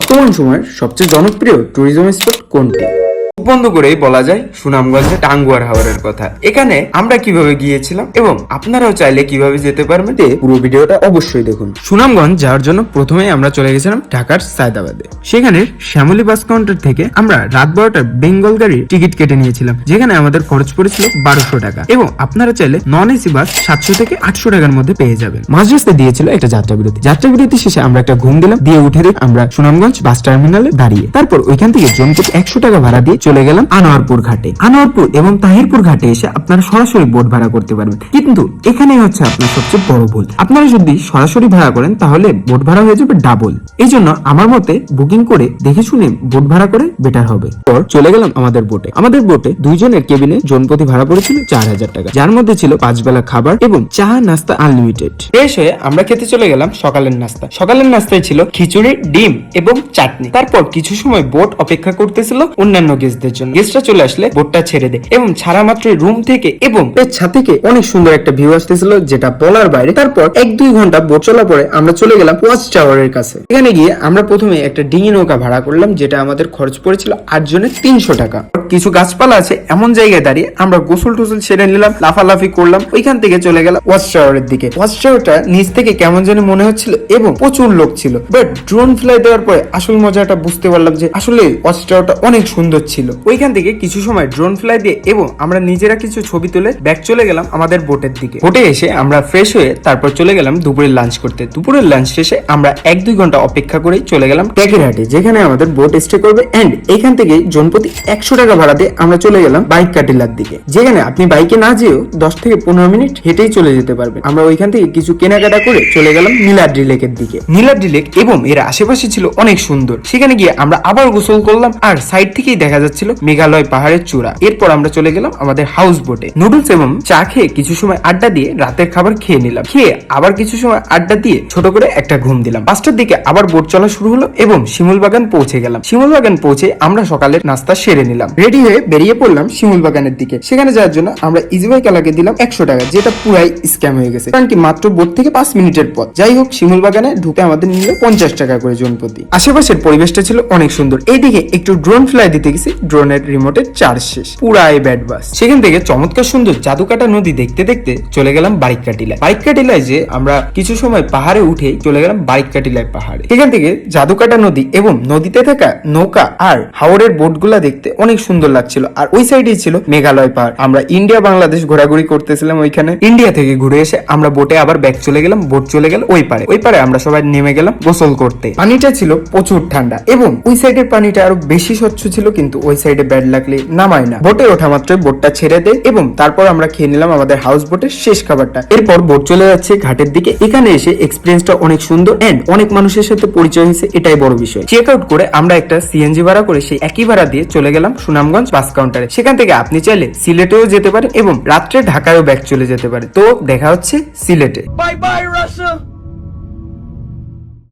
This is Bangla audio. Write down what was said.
বর্তমান সময়ের সবচেয়ে জনপ্রিয় ট্যুরিজম স্পট কোনটি? বন্ধ করেই বলা যায় সুনামগঞ্জে টাঙ্গুয়ার হাওরের কথা। এখানে আমরা কিভাবে গিয়েছিলাম এবং আপনারাও চাইলে কিভাবে যেতে পারবেন, পুরো ভিডিওটা অবশ্যই দেখুন। সুনামগঞ্জ যাওয়ার জন্য প্রথমেই আমরা চলে গেছিলাম ঢাকার সায়দাবাদে। সেখানে শ্যামলী বাস কাউন্টার থেকে আমরা রাত 12টার বেঙ্গল গাড়ির টিকিট কেটে নিয়েছিলাম, যেখানে আমাদের খরচ পড়েছিল 1200 টাকা এবং আপনারা চাইলে নন এসি বাস 700 থেকে 800 টাকার মধ্যে পেয়ে যাবেন। মাঝ রাস্তায় দিয়েছিল একটা যাত্রাবিরতি শেষে আমরা একটা ঘুম দিলাম, দিয়ে উঠে আমরা সুনামগঞ্জ বাস টার্মিনালে দাঁড়িয়ে তারপর ওইখান থেকে জনপ্রতি 100 টাকা ভাড়া দিয়ে চলে গেলাম আনোয়ারপুর ঘাটে। আনোয়ারপুর এবং তাহিরপুর ঘাটে এসে আপনারা সরাসরি বোট ভাড়া করতে পারবেন, কিন্তু এখানে হচ্ছে আপনার সবচেয়ে বড় ভুল। আপনারা যদি সরাসরি ভাড়া করেন তাহলে বোট ভাড়া হয়ে যাবে ডাবল। এই জন্য আমার মতে বুকিং করে দেখে শুনে বোট ভাড়া করে বেটার হবে। চলে গেলাম আমাদের বোটে 2 জনের কেবিনে জনপ্রতি ভাড়া পড়েছিল 4000 টাকা, যার মধ্যে ছিল 5 বেলা খাবার এবং চা নাস্তা আনলিমিটেড। ফ্রেশ হয়ে আমরা খেতে চলে গেলাম সকালের নাস্তায় ছিল খিচুড়ি, ডিম এবং চাটনি। তারপর কিছু সময় বোট অপেক্ষা করতেছিল অন্যান্য গেস্টদের জন্য। গেস্টরা চলে আসলে বোটটা ছেড়ে দেয় এবং ছাড়া মাত্র রুম থেকে এবং ছাদ থেকে অনেক সুন্দর একটা ভিউ আসতেছিল, যেটা বলার বাইরে। তারপর 1-2 ঘন্টা বোট চলা পরে আমরা চলে গেলাম ওয়াচ টাওয়ারের কাছে। এখানে গিয়ে আমরা প্রথমে একটা ডিঙি নৌকা ভাড়া করলাম, যেটা আমাদের খরচ পড়েছিল 8 জনের 300 টাকা। কিছু গাছপালা আছে এমন জায়গায় দাঁড়িয়ে আমরা গোসল টোসল সেরে নিলাম, লাফালাফি করলাম। ওইখান থেকে চলে গেলাম ওয়াচ টাওয়ারের দিকে। ওয়াচ টাওয়ারটা নিচ থেকে কেমন জানি মনে হচ্ছিল এবং প্রচুর লোক ছিল, বাট ড্রোন ফ্লাই দেওয়ার পরে আসল মজাটা বুঝতে পারলাম যে আসলে ওয়াচ টাওয়ারটা অনেক সুন্দর ছিল। ওইখান থেকে কিছু সময় ড্রোন ফ্লাই দিয়ে এবং আমরা নিজেরা কিছু ছবি তুলে ব্যাক চলে গেলাম আমাদের বোটের দিকে। বোটে এসে আমরা ফ্রেশ হয়ে তারপর চলে গেলাম দুপুরের লাঞ্চ করতে। দুপুরের লাঞ্চ শেষে আমরা 1-2 ঘন্টা অপেক্ষা করেই চলে গেলাম ট্যাকেরহাটে, যেখানে আমাদের বোট স্টে করবে। এন্ড এখান থেকে জনপ্রতি 100 টাকা ভাড়া দিয়ে আমরা চলে গেলাম বাইক কাটিলার দিকে, যেখানে আপনি বাইকে না যেও 10 থেকে 15 মিনিট হেঁটেই চলে যেতে পারবেন। আমরা ওইখান থেকে কিছু কেনাকাটা করে চলে গেলাম নীলাদ্রি লেকের দিকে। নীলাদ্রি লেক এবং এর আশেপাশে ছিল অনেক সুন্দর। সেখানে গিয়ে আমরা আবার গোসল করলাম, আর সাইড থেকেই দেখা যাচ্ছিল মেঘালয় পাহাড়ের চূড়া। এরপর আমরা চলে গেলাম আমাদের হাউস বোটে। নুডলস এবং চা খেয়ে কিছু সময় আড্ডা দিয়ে রাতের খাবার খেয়ে নিলাম। খেয়ে আবার কিছু সময় আড্ডা দিয়ে ছোট করে একটা ঘুম দিলাম। 5টার দিকে আবার বোট চলা শুরু হলো এবং শিমুল বাগান পৌঁছে গেলাম। শিমুল বাগান পৌঁছে আমরা সকালের নাস্তা সেরে নিলাম, রেডি হয়ে বেরিয়ে পড়লাম শিমুল বাগানের দিকে। সেখানে যাওয়ার জন্য আমরা ইজিবাই কালাকে দিলাম 100 টাকা, যেটা পুরাই স্ক্যাম হয়ে গেছে, কারণ কি মাত্র বোট থেকে 5 মিনিটের পথ। যাই হোক, শিমুল বাগানে ঢুকে আমাদের নিল 50 টাকা করে জনপ্রতি। আশেপাশের পরিবেশটা ছিল অনেক সুন্দর। এইদিকে একটু ড্রোন ফ্লাই দিতে গেছি, ড্রোনের রিমোটের চার্জ শেষ, পুরাই ব্যাড বাস। সেখান থেকে চমৎকার সুন্দর জাদুকাটা নদী দেখতে দেখতে চলে গেলাম বারিককাটিলায় যে আমরা কিছু সময় পাহাড়ে উঠে চলে গেলাম বারিককাটিলায় পাহাড়ে। সেখান থেকে জাদুকাটা নদী এবং নদীতে থাকা নৌকা আর হাওরের বোটগুলা দেখতে অনেক সুন্দর লাগছিল। আর ওই সাইডে ছিল মেঘালয় পাহাড়। আমরা ইন্ডিয়া বাংলাদেশ ঘোরাঘুরি করতেছিলাম ওইখানে। ইন্ডিয়া থেকে ঘুরে এসে আমরা বোটে আবার ব্যাক চলে গেলাম। বোট চলে গেল ওই পারে আমরা সবাই নেমে গেলাম গোসল করতে। পানিটা ছিল প্রচুর ঠান্ডা এবং ওই সাইডের পানিটা আরো বেশি স্বচ্ছ ছিল, কিন্তু ওই সাইডে ব্যাড লাগলে নামায় না। বোটে ওঠা মাত্র বোটটা ছেড়ে দেয় এবং তারপর আমরা খেয়ে নিলাম আমাদের হাউস বোটের শেষ খাবারটা। এরপর বোট চলে যাচ্ছে ঘাটের দিকে। এখানে এসে এক্সপিরিয়েন্সটা অনেক সুন্দর এন্ড অনেক মানুষের সাথে পরিচয় হয়েছে, এটাই বড় বিষয়। চেক আউট করে আমরা একটা সিএনজি ভাড়া করে সেই একই ভাড়া দিয়ে চলে গেলাম সুনামগঞ্জ বাস কাউন্টারে। সেখান থেকে আপনি চাইলে সিলেটেও যেতে পারেন এবং রাত্রে ঢাকায়ও ব্যাক চলে যেতে পারেন। তো দেখা হচ্ছে সিলেটে। Bye bye Rasel.